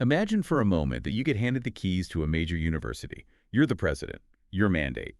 Imagine for a moment that you get handed the keys to a major university. You're the president. Your mandate.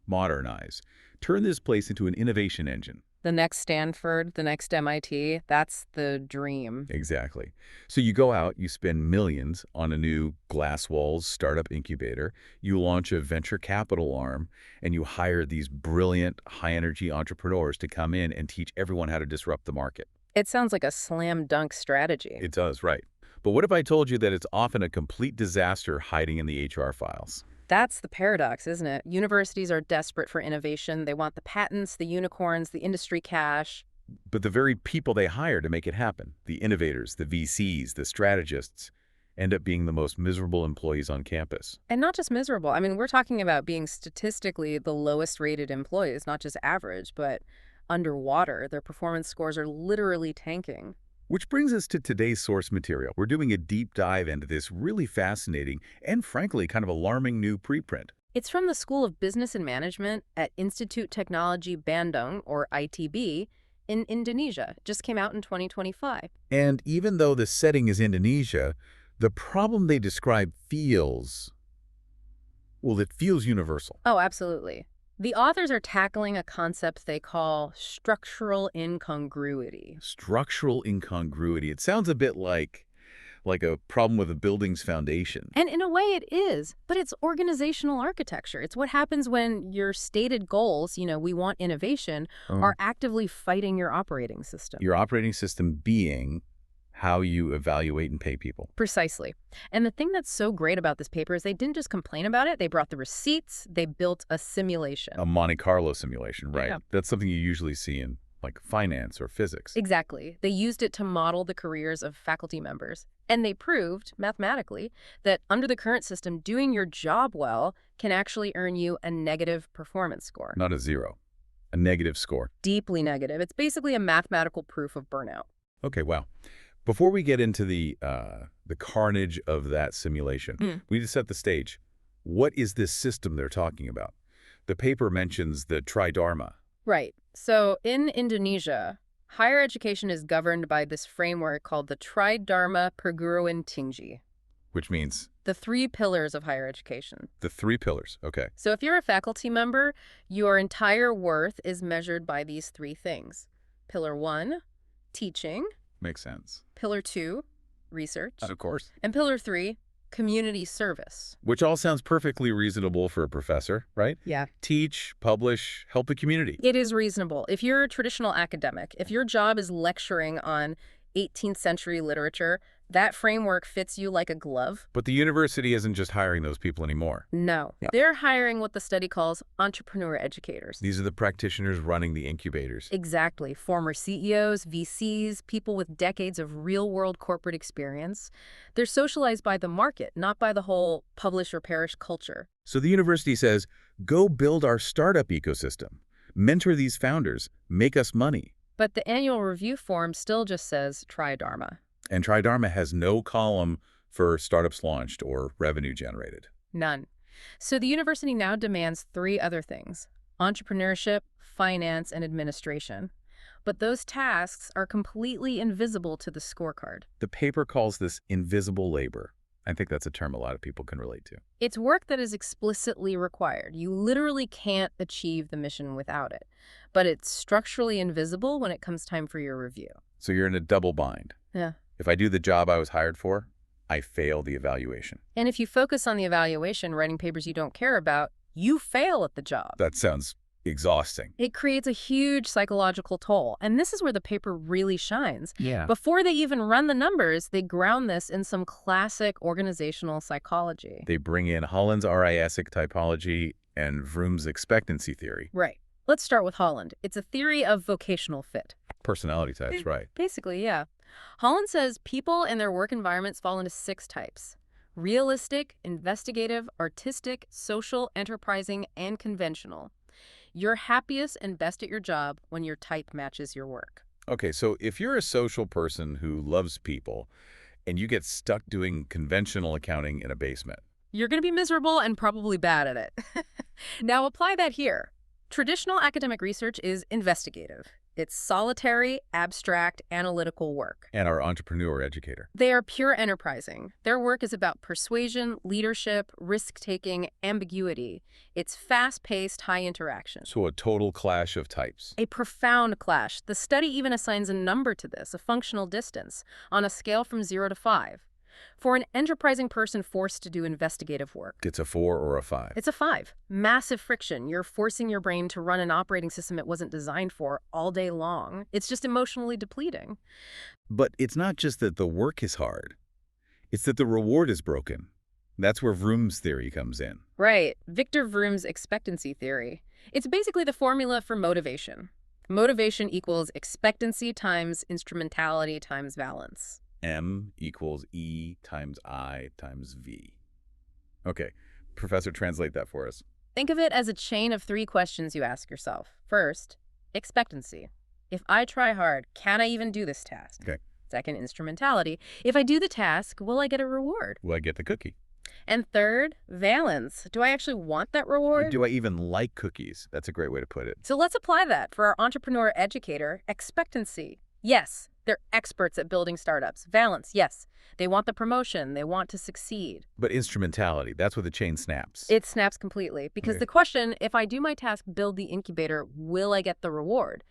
Modernize. Turn this place into an innovation engine. The next Stanford, the next MIT, that's the dream. Exactly. So you go out, you spend millions on a new glass walls startup incubator, you launch a venture capital arm, and you hire these brilliant, high-energy entrepreneurs to come in and teach everyone how to disrupt the market. It sounds like a slam dunk strategy. It does, right. But what if I told you that it's often a complete disaster hiding in the HR files? That's the paradox, isn't it? Universities are desperate for innovation. They want the patents, the unicorns, the industry cash. But the very people they hire to make it happen, the innovators, the VCs, the strategists, end up being the most miserable employees on campus. And not just miserable. I mean, we're talking about being statistically the lowest rated employees, not just average, but underwater. Their performance scores are literally tanking. Which brings us to today's source material. We're doing a deep dive into this really fascinating and, frankly, kind of alarming new preprint. It's from the School of Business and Management at Institute Teknologi Bandung, or ITB, in Indonesia. Just came out in 2025. And even though the setting is Indonesia, the problem they describe feels, well, it feels universal. Oh, absolutely. The authors are tackling a concept they call structural incongruity. Structural incongruity. It sounds a bit like a problem with a building's foundation. And in a way it is, but it's organizational architecture. It's what happens when your stated goals, we want innovation, are actively fighting your operating system. Your operating system being how you evaluate and pay people. Precisely. And the thing that's so great about this paper is they didn't just complain about it. They brought the receipts. They built a simulation. A Monte Carlo simulation, right? Yeah. That's something you usually see in like finance or physics. Exactly. They used it to model the careers of faculty members. And they proved, mathematically, that under the current system, doing your job well can actually earn you a negative performance score. Not a zero. A negative score. Deeply negative. It's basically a mathematical proof of burnout. Okay, wow. Before we get into the carnage of that simulation, we need to set the stage. What is this system they're talking about? The paper mentions the Tri Dharma. Right. So in Indonesia, higher education is governed by this framework called the Tri Dharma Perguruan Tinggi. Which means? The 3 pillars of higher education. The 3 pillars, okay. So if you're a faculty member, your entire worth is measured by these 3 things. Pillar 1, teaching. Makes sense. Pillar 2, research. Of course. And Pillar 3, community service. Which all sounds perfectly reasonable for a professor, right? Yeah. Teach, publish, help the community. It is reasonable. If you're a traditional academic, if your job is lecturing on 18th century literature, that framework fits you like a glove. But the university isn't just hiring those people anymore. No. They're hiring what the study calls entrepreneur educators. These are the practitioners running the incubators. Exactly. Former CEOs, VCs, people with decades of real-world corporate experience. They're socialized by the market, not by the whole publish or perish culture. So the university says, go build our startup ecosystem. Mentor these founders. Make us money. But the annual review form still just says Tri Dharma. And Tri Dharma has no column for startups launched or revenue generated. None. So the university now demands 3 other things: entrepreneurship, finance, and administration. But those tasks are completely invisible to the scorecard. The paper calls this invisible labor. I think that's a term a lot of people can relate to. It's work that is explicitly required. You literally can't achieve the mission without it. But it's structurally invisible when it comes time for your review. So you're in a double bind. Yeah. If I do the job I was hired for, I fail the evaluation. And if you focus on the evaluation, writing papers you don't care about, you fail at the job. That sounds exhausting. It creates a huge psychological toll. And this is where the paper really shines. Yeah. Before they even run the numbers, they ground this in some classic organizational psychology. They bring in Holland's RIASEC typology and Vroom's expectancy theory. Right. Let's start with Holland. It's a theory of vocational fit. Personality types, right. Basically, yeah. Holland says people in their work environments fall into 6 types: realistic, investigative, artistic, social, enterprising, and conventional. You're happiest and best at your job when your type matches your work. Okay, so if you're a social person who loves people and you get stuck doing conventional accounting in a basement, you're going to be miserable and probably bad at it. Now apply that here. Traditional academic research is investigative. It's solitary, abstract, analytical work. And our entrepreneur educator. They are pure enterprising. Their work is about persuasion, leadership, risk-taking, ambiguity. It's fast-paced, high interaction. So a total clash of types. A profound clash. The study even assigns a number to this, a functional distance, on a scale from 0 to 5. For an enterprising person forced to do investigative work, It's a 4 or a 5. it's a 5. Massive friction. You're forcing your brain to run an operating system it wasn't designed for all day long. It's just emotionally depleting. But it's not just that the work is hard. It's that the reward is broken. That's where Vroom's theory comes in. Right. Victor Vroom's expectancy theory. It's basically the formula for motivation. Motivation equals expectancy times instrumentality times valence. M equals E times I times V. Okay, Professor, translate that for us. Think of it as a chain of 3 questions you ask yourself. First, expectancy. If I try hard, can I even do this task? Okay. Second, instrumentality. If I do the task, will I get a reward? Will I get the cookie? And third, valence. Do I actually want that reward? Do I even like cookies? That's a great way to put it. So let's apply that for our entrepreneur educator, expectancy. Yes, they're experts at building startups. Valence, yes. They want the promotion. They want to succeed. But instrumentality, that's where the chain snaps. It snaps completely. Because Okay. the question, if I do my task, build the incubator, will I get the reward?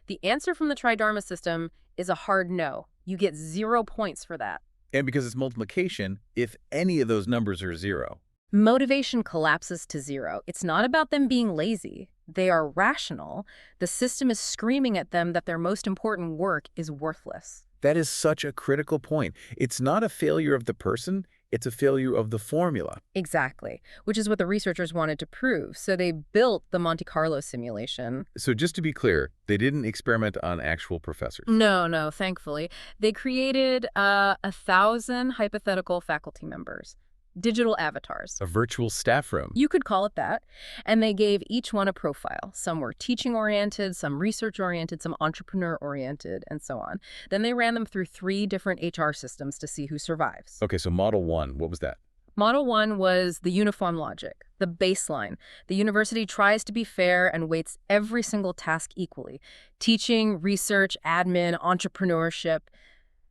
The answer from the Tri Dharma system is a hard no. You get 0 points for that. And because it's multiplication, if any of those numbers are 0. Motivation collapses to 0. It's not about them being lazy. They are rational. The system is screaming at them that their most important work is worthless. That is such a critical point. It's not a failure of the person, it's a failure of the formula. Exactly, which is what the researchers wanted to prove. So they built the Monte Carlo simulation. So just to be clear, they didn't experiment on actual professors. No, thankfully. They created 1,000 hypothetical faculty members. Digital avatars. A virtual staff room. You could call it that. And they gave each one a profile. Some were teaching-oriented, some research-oriented, some entrepreneur-oriented, and so on. Then they ran them through 3 different HR systems to see who survives. Okay, so model 1, what was that? Model 1 was the uniform logic, the baseline. The university tries to be fair and weights every single task equally. Teaching, research, admin, entrepreneurship.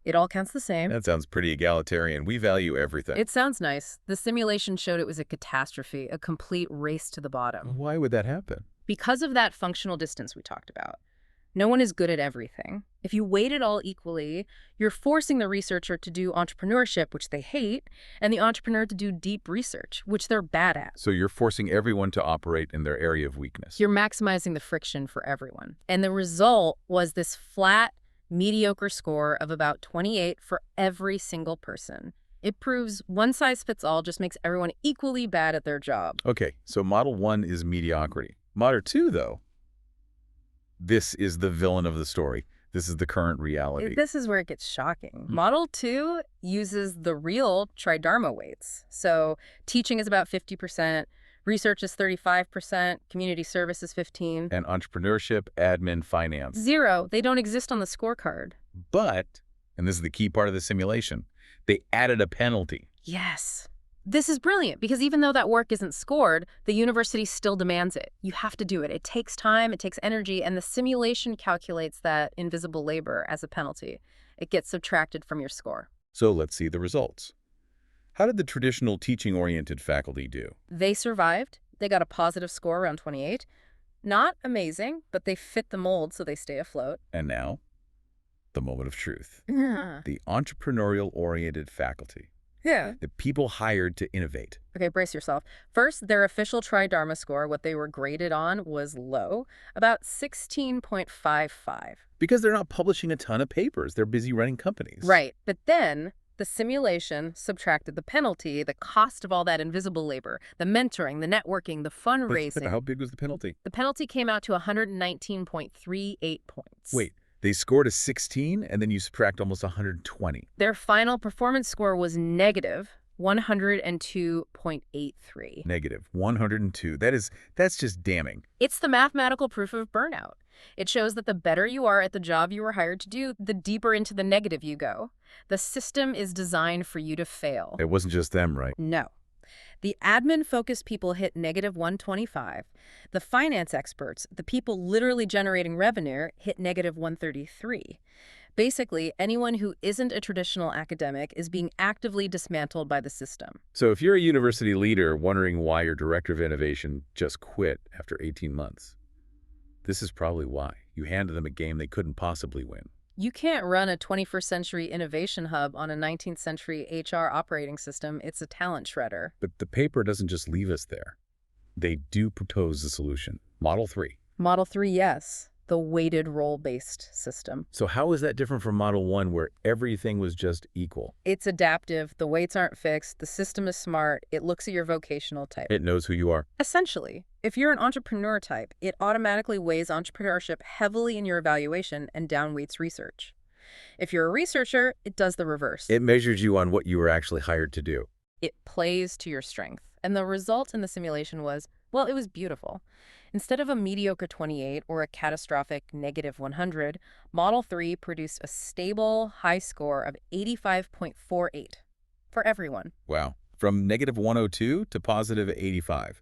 It all counts the same. That sounds pretty egalitarian. We value everything. It sounds nice. The simulation showed it was a catastrophe, a complete race to the bottom. Why would that happen? Because of that functional distance we talked about. No one is good at everything. If you weight it all equally, you're forcing the researcher to do entrepreneurship, which they hate, and the entrepreneur to do deep research, which they're bad at. So you're forcing everyone to operate in their area of weakness. You're maximizing the friction for everyone. And the result was this flat, mediocre score of about 28 for every single person. It proves one size fits all just makes everyone equally bad at their job. Okay, so model 1 is mediocrity. Model 2, though, this is the villain of the story. This is the current reality. This is where it gets shocking. Model 2 uses the real Tri Dharma weights. So teaching is about 50%, research is 35%, community service is 15%. And entrepreneurship, admin, finance. 0. They don't exist on the scorecard. But, and this is the key part of the simulation, they added a penalty. Yes. This is brilliant because even though that work isn't scored, the university still demands it. You have to do it. It takes time, it takes energy, and the simulation calculates that invisible labor as a penalty. It gets subtracted from your score. So let's see the results. How did the traditional teaching-oriented faculty do? They survived. They got a positive score around 28. Not amazing, but they fit the mold so they stay afloat. And now, the moment of truth. Yeah. The entrepreneurial-oriented faculty. The people hired to innovate. Okay, brace yourself. First, their official Tri Dharma score, what they were graded on, was low, about 16.55. Because they're not publishing a ton of papers. They're busy running companies. Right. But then the simulation subtracted the penalty, the cost of all that invisible labor, the mentoring, the networking, the fundraising. But how big was the penalty? The penalty came out to 119.38 points. Wait, they scored a 16 and then you subtract almost 120. Their final performance score was negative 102.83. Negative 102. That's just damning. It's the mathematical proof of burnout. It shows that the better you are at the job you were hired to do, the deeper into the negative you go. The system is designed for you to fail. It wasn't just them, right? No. The admin-focused people hit negative 125. The finance experts, the people literally generating revenue, hit negative 133. Basically, anyone who isn't a traditional academic is being actively dismantled by the system. So if you're a university leader wondering why your director of innovation just quit after 18 months, this is probably why. You handed them a game they couldn't possibly win. You can't run a 21st century innovation hub on a 19th century HR operating system. It's a talent shredder. But the paper doesn't just leave us there. They do propose a solution. Model 3. Model 3, yes. The weighted role-based system. So how is that different from Model 1 where everything was just equal? It's adaptive. The weights aren't fixed. The system is smart. It looks at your vocational type. It knows who you are. Essentially, if you're an entrepreneur type, it automatically weighs entrepreneurship heavily in your evaluation and downweights research. If you're a researcher, it does the reverse. It measures you on what you were actually hired to do. It plays to your strength. And the result in the simulation was, well, it was beautiful. Instead of a mediocre 28 or a catastrophic negative 100, Model 3 produced a stable, high score of 85.48 for everyone. Wow. From negative 102 to positive 85,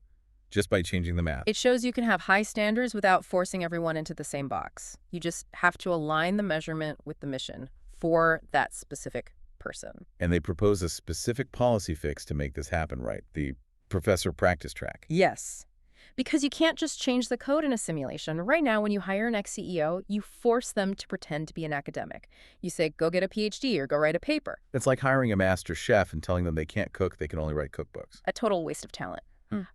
just by changing the math. It shows you can have high standards without forcing everyone into the same box. You just have to align the measurement with the mission for that specific person. And they propose a specific policy fix to make this happen, right? The professor practice track. Yes. Because you can't just change the code in a simulation. Right now, when you hire an ex-CEO, you force them to pretend to be an academic. You say, go get a PhD or go write a paper. It's like hiring a master chef and telling them they can't cook, they can only write cookbooks. A total waste of talent.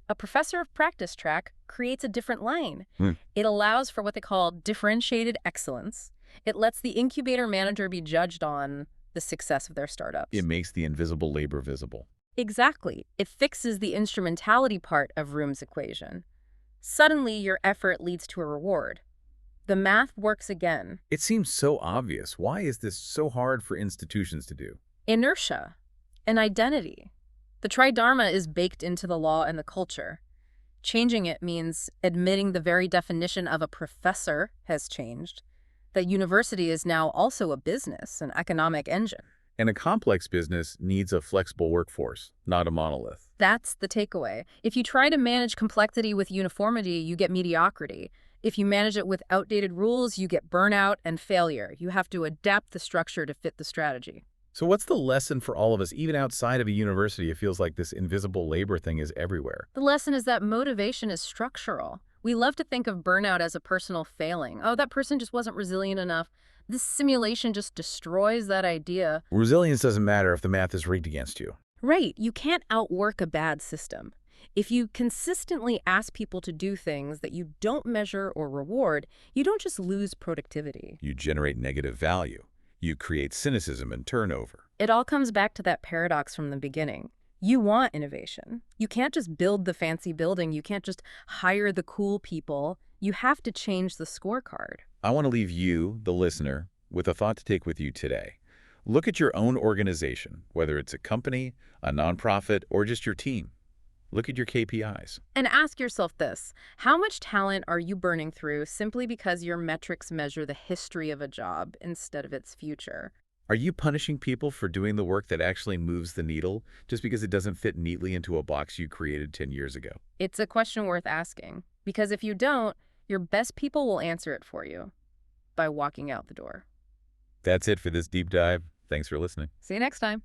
A professor of practice track creates a different lane. Mm. It allows for what they call differentiated excellence. It lets the incubator manager be judged on the success of their startups. It makes the invisible labor visible. Exactly. It fixes the instrumentality part of Room's equation. Suddenly, your effort leads to a reward. The math works again. It seems so obvious. Why is this so hard for institutions to do? Inertia. An identity. The Tri Dharma is baked into the law and the culture. Changing it means admitting the very definition of a professor has changed. That university is now also a business, an economic engine. And a complex business needs a flexible workforce, not a monolith. That's the takeaway. If you try to manage complexity with uniformity, you get mediocrity. If you manage it with outdated rules, you get burnout and failure. You have to adapt the structure to fit the strategy. So what's the lesson for all of us? Even outside of a university, it feels like this invisible labor thing is everywhere. The lesson is that motivation is structural. We love to think of burnout as a personal failing. Oh, that person just wasn't resilient enough. This simulation just destroys that idea. Resilience doesn't matter if the math is rigged against you. Right. You can't outwork a bad system. If you consistently ask people to do things that you don't measure or reward, you don't just lose productivity. You generate negative value. You create cynicism and turnover. It all comes back to that paradox from the beginning. You want innovation. You can't just build the fancy building. You can't just hire the cool people. You have to change the scorecard. I want to leave you, the listener, with a thought to take with you today. Look at your own organization, whether it's a company, a nonprofit, or just your team. Look at your KPIs. And ask yourself this: how much talent are you burning through simply because your metrics measure the history of a job instead of its future? Are you punishing people for doing the work that actually moves the needle just because it doesn't fit neatly into a box you created 10 years ago? It's a question worth asking, because if you don't, your best people will answer it for you by walking out the door. That's it for this deep dive. Thanks for listening. See you next time.